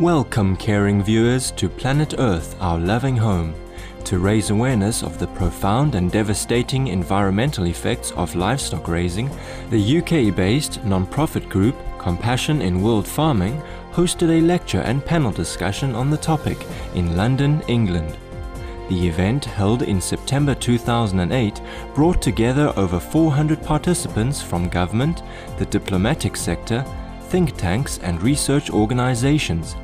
Welcome, caring viewers, to Planet Earth, our loving home. To raise awareness of the profound and devastating environmental effects of livestock raising, the UK-based non-profit group Compassion in World Farming hosted a lecture and panel discussion on the topic in London, England. The event, held in September 2008, brought together over 400 participants from government, the diplomatic sector, think tanks and research organizations.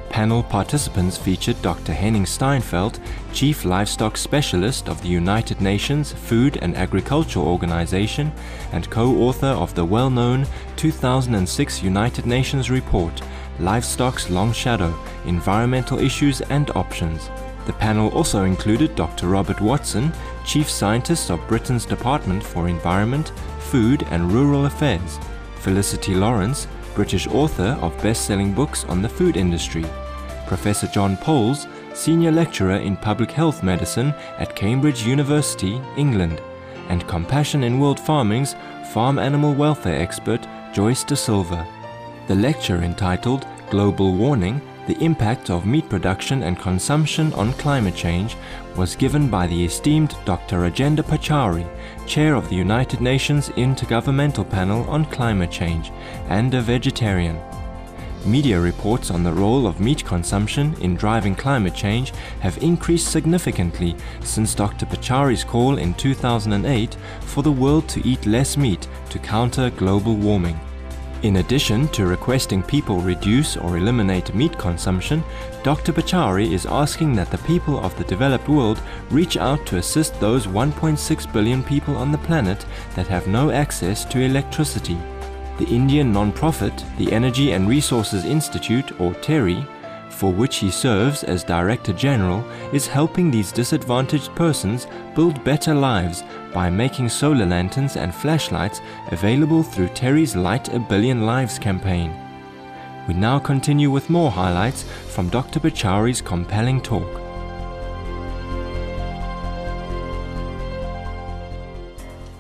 Panel participants featured Dr. Henning Steinfeld, Chief Livestock Specialist of the United Nations Food and Agriculture Organization and co-author of the well-known 2006 United Nations report, Livestock's Long Shadow, Environmental Issues and Options. The panel also included Dr. Robert Watson, Chief Scientist of Britain's Department for Environment, Food and Rural Affairs, Felicity Lawrence, British author of best-selling books on the food industry, Professor John Poles, Senior Lecturer in Public Health Medicine at Cambridge University, England, and Compassion in World Farming's farm animal welfare expert Joyce De Silva. The lecture, entitled Global Warming: The Impact of Meat Production and Consumption on Climate Change, was given by the esteemed Dr. Rajendra Pachauri, Chair of the United Nations Intergovernmental Panel on Climate Change, and a vegetarian. Media reports on the role of meat consumption in driving climate change have increased significantly since Dr. Pachauri's call in 2008 for the world to eat less meat to counter global warming. In addition to requesting people reduce or eliminate meat consumption, Dr. Pachauri is asking that the people of the developed world reach out to assist those 1.6 billion people on the planet that have no access to electricity. The Indian non-profit, the Energy and Resources Institute, or TERI, for which he serves as Director General, is helping these disadvantaged persons build better lives by making solar lanterns and flashlights available through TERI's Light a Billion Lives campaign. We now continue with more highlights from Dr. Pachauri's compelling talk.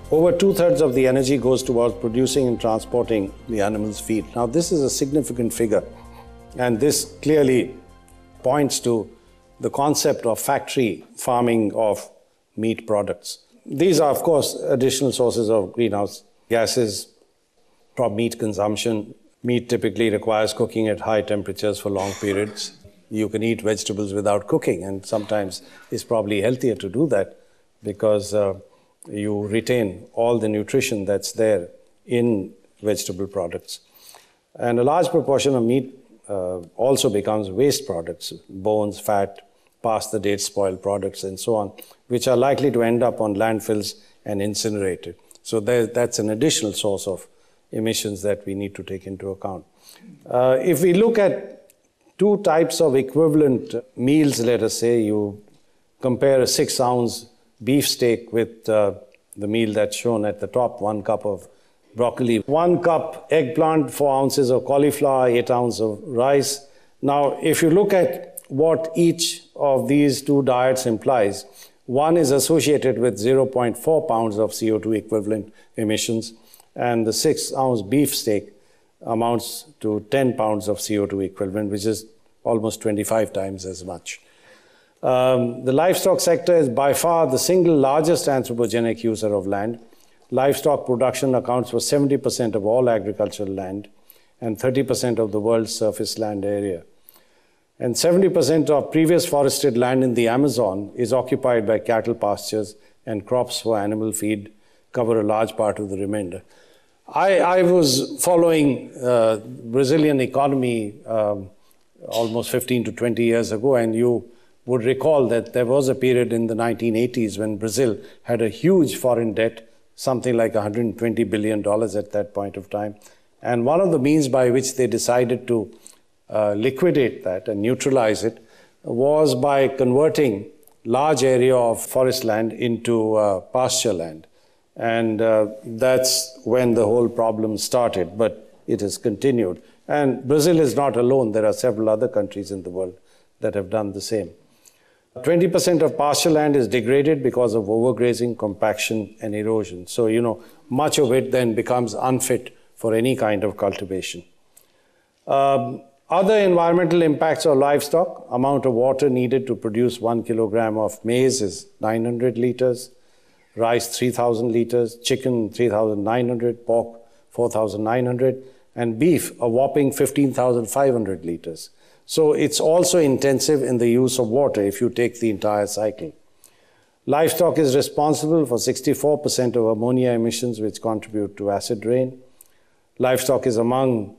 Over two-thirds of the energy goes towards producing and transporting the animal's feed. Now, this is a significant figure, and this clearly points to the concept of factory farming of meat products. These are, of course, additional sources of greenhouse gases from meat consumption. Meat typically requires cooking at high temperatures for long periods. You can eat vegetables without cooking, and sometimes it's probably healthier to do that because you retain all the nutrition that's there in vegetable products. And a large proportion of meat also becomes waste products, bones, fat, past the date spoiled products, and so on, which are likely to end up on landfills and incinerated. So that's an additional source of emissions that we need to take into account. If we look at two types of equivalent meals, let us say you compare a 6-ounce beef steak with the meal that's shown at the top, 1 cup of broccoli, 1 cup eggplant, 4 ounces of cauliflower, 8 ounces of rice. Now, if you look at what each of these two diets implies, one is associated with 0.4 pounds of CO2 equivalent emissions, and the 6-ounce beef steak amounts to 10 pounds of CO2 equivalent, which is almost 25 times as much. The livestock sector is by far the single largest anthropogenic user of land. Livestock production accounts for 70% of all agricultural land and 30% of the world's surface land area. And 70% of previous forested land in the Amazon is occupied by cattle pastures, and crops for animal feed cover a large part of the remainder. I was following Brazilian economy almost 15 to 20 years ago, and you would recall that there was a period in the 1980s when Brazil had a huge foreign debt, something like $120 billion at that point of time. And one of the means by which they decided to liquidate that and neutralize it was by converting large area of forest land into pasture land. And that's when the whole problem started, but it has continued. And Brazil is not alone. There are several other countries in the world that have done the same. 20% of pasture land is degraded because of overgrazing, compaction, and erosion. So, much of it then becomes unfit for any kind of cultivation. Other environmental impacts of livestock: amount of water needed to produce 1 kilogram of maize is 900 liters, rice 3,000 liters, chicken 3,900, pork 4,900, and beef a whopping 15,500 liters. So it's also intensive in the use of water if you take the entire cycle. Livestock is responsible for 64% of ammonia emissions, which contribute to acid rain. Livestock is among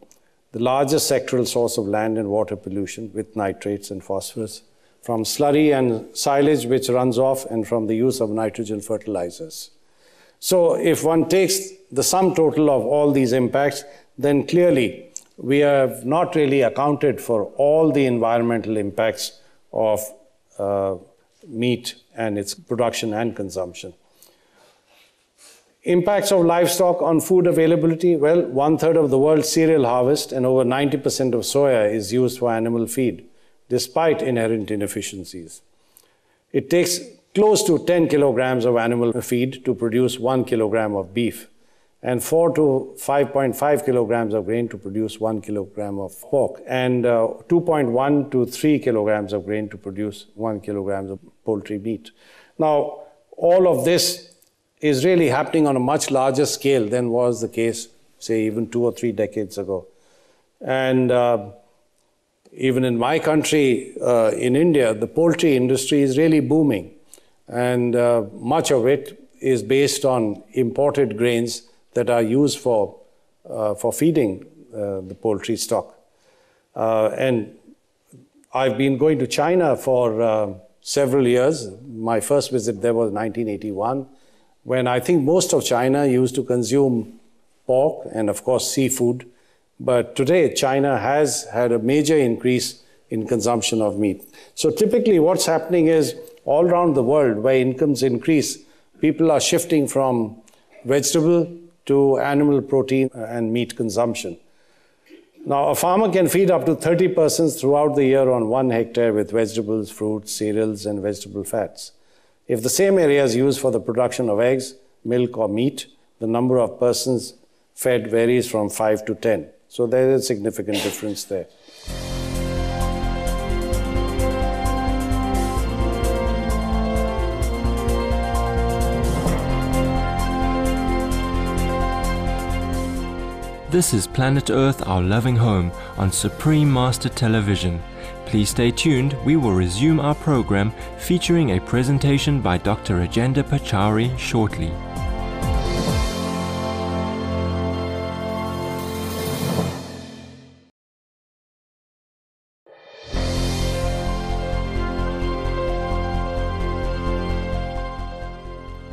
the largest sectoral source of land and water pollution with nitrates and phosphorus, from slurry and silage which runs off, and from the use of nitrogen fertilizers. So if one takes the sum total of all these impacts, then clearly we have not really accounted for all the environmental impacts of meat and its production and consumption. Impacts of livestock on food availability: well, 1/3 of the world's cereal harvest and over 90% of soya is used for animal feed, despite inherent inefficiencies. It takes close to 10 kilograms of animal feed to produce 1 kilogram of beef, and 4 to 5.5 kilograms of grain to produce 1 kilogram of pork, and 2.1 to 3 kilograms of grain to produce 1 kilogram of poultry meat. Now, all of this is really happening on a much larger scale than was the case, say, even 2 or 3 decades ago. And even in my country, in India, the poultry industry is really booming. And much of it is based on imported grains that are used for feeding the poultry stock. And I've been going to China for several years. My first visit there was 1981, when I think most of China used to consume pork and, of course, seafood. But today, China has had a major increase in consumption of meat. So typically what's happening is, all around the world where incomes increase, people are shifting from vegetable to animal protein and meat consumption. Now, a farmer can feed up to 30 persons throughout the year on 1 hectare with vegetables, fruits, cereals, and vegetable fats. If the same area is used for the production of eggs, milk, or meat, the number of persons fed varies from 5 to 10. So there is a significant difference there. This is Planet Earth, Our Loving Home on Supreme Master Television. Please stay tuned. We will resume our program featuring a presentation by Dr. Rajendra Pachauri shortly.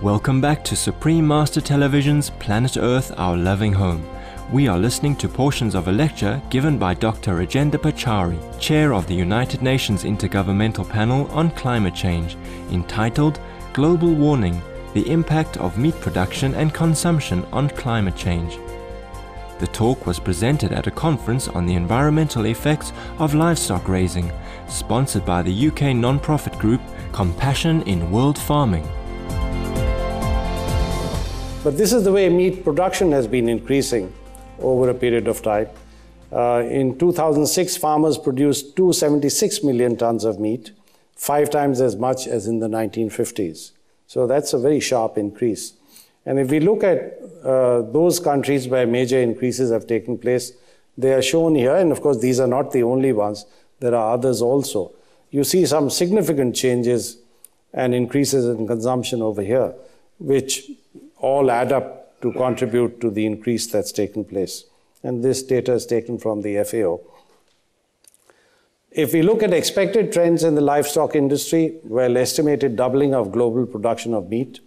Welcome back to Supreme Master Television's Planet Earth, Our Loving Home. We are listening to portions of a lecture given by Dr. Rajendra Pachauri, Chair of the United Nations Intergovernmental Panel on Climate Change, entitled Global Warming: The Impact of Meat Production and Consumption on Climate Change. The talk was presented at a conference on the environmental effects of livestock raising, sponsored by the UK non-profit group Compassion in World Farming. But this is the way meat production has been increasing over a period of time. In 2006, farmers produced 276 million tons of meat, 5 times as much as in the 1950s. So that's a very sharp increase. And if we look at those countries where major increases have taken place, they are shown here. And of course, these are not the only ones. There are others also. You see some significant changes and increases in consumption over here, which all add up to contribute to the increase that's taken place. And this data is taken from the FAO. If we look at expected trends in the livestock industry, well, estimated doubling of global production of meat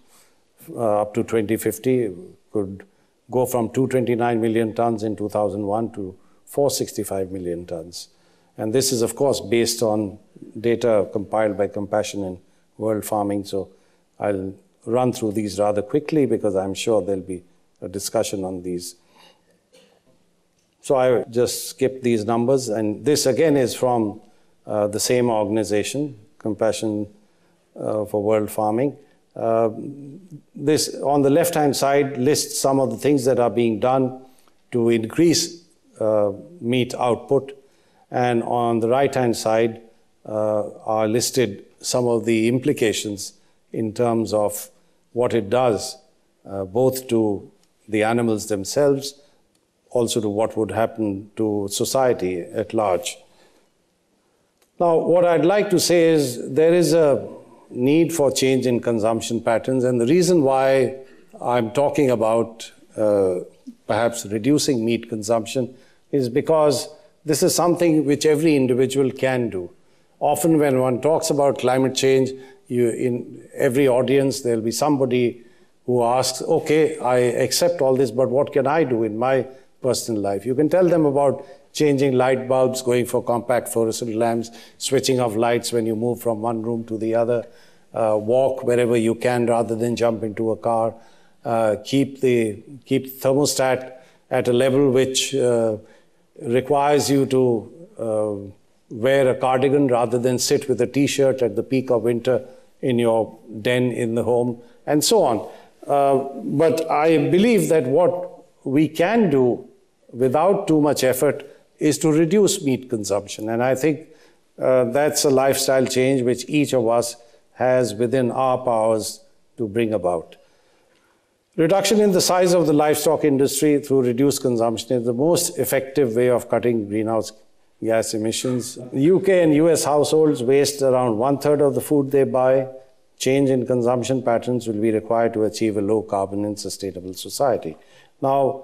up to 2050 could go from 229 million tons in 2001 to 465 million tons. And this is, of course, based on data compiled by Compassion in World Farming. So I'll run through these rather quickly because I'm sure there'll be a discussion on these. So I just skipped these numbers, and this again is from the same organization, Compassion for World Farming. This on the left-hand side lists some of the things that are being done to increase meat output. And on the right-hand side are listed some of the implications in terms of what it does, both to the animals themselves, also to what would happen to society at large. Now, what I'd like to say is there is a need for change in consumption patterns, and the reason why I'm talking about perhaps reducing meat consumption is because this is something which every individual can do. Often when one talks about climate change, in every audience there'll be somebody who asks, okay, I accept all this, but what can I do in my personal life? You can tell them about changing light bulbs, going for compact fluorescent lamps, switching off lights when you move from one room to the other, walk wherever you can rather than jump into a car, keep thermostat at a level which requires you to wear a cardigan rather than sit with a t-shirt at the peak of winter in your den in the home, and so on. But I believe that what we can do without too much effort is to reduce meat consumption. And I think that's a lifestyle change which each of us has within our powers to bring about. Reduction in the size of the livestock industry through reduced consumption is the most effective way of cutting greenhouse gas emissions. UK and US households waste around 1/3 of the food they buy. Change in consumption patterns will be required to achieve a low carbon and sustainable society. Now,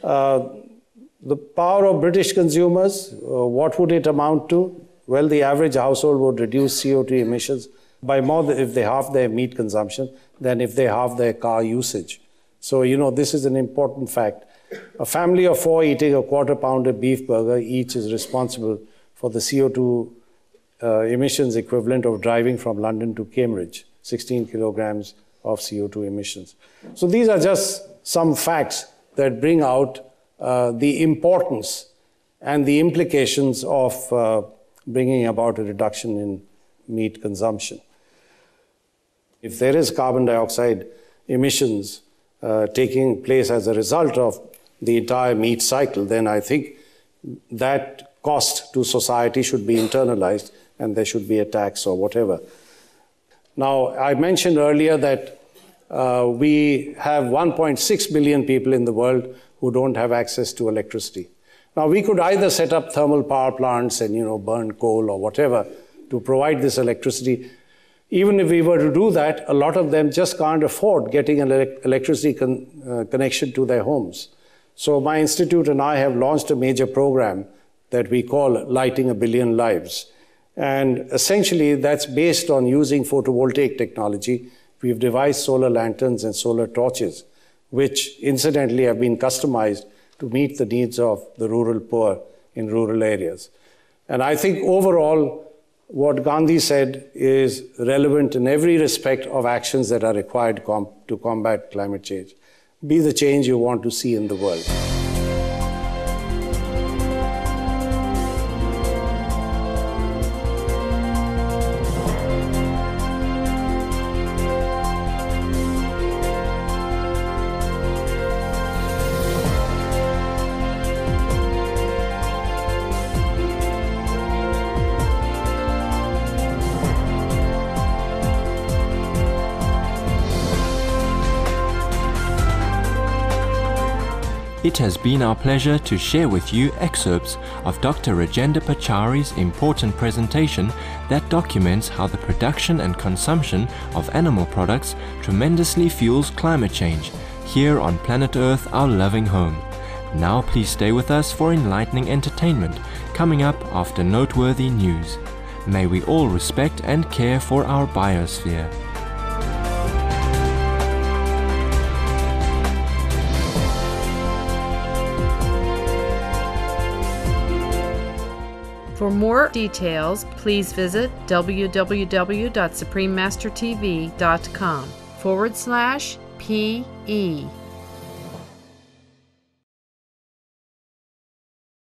the power of British consumers, what would it amount to? Well, the average household would reduce CO2 emissions by more than if they halve their meat consumption than if they halve their car usage. So, this is an important fact. A family of 4 eating a quarter-pounder beef burger each is responsible for the CO2 emissions equivalent of driving from London to Cambridge, 16 kilograms of CO2 emissions. So these are just some facts that bring out the importance and the implications of bringing about a reduction in meat consumption. If there is carbon dioxide emissions taking place as a result of the entire meat cycle, then I think that cost to society should be internalized and there should be a tax or whatever. Now, I mentioned earlier that we have 1.6 billion people in the world who don't have access to electricity. Now, we could either set up thermal power plants and, burn coal or whatever to provide this electricity. Even if we were to do that, a lot of them just can't afford getting an electricity connection to their homes. So my institute and I have launched a major program that we call Lighting a Billion Lives. And essentially, that's based on using photovoltaic technology. We've devised solar lanterns and solar torches, which incidentally have been customized to meet the needs of the rural poor in rural areas. And I think overall, what Gandhi said is relevant in every respect of actions that are required to combat climate change. Be the change you want to see in the world. It has been our pleasure to share with you excerpts of Dr. Rajendra Pachauri's important presentation that documents how the production and consumption of animal products tremendously fuels climate change here on planet Earth, our loving home. Now please stay with us for enlightening entertainment coming up after noteworthy news. May we all respect and care for our biosphere. For more details, please visit www.suprememastertv.com/PE.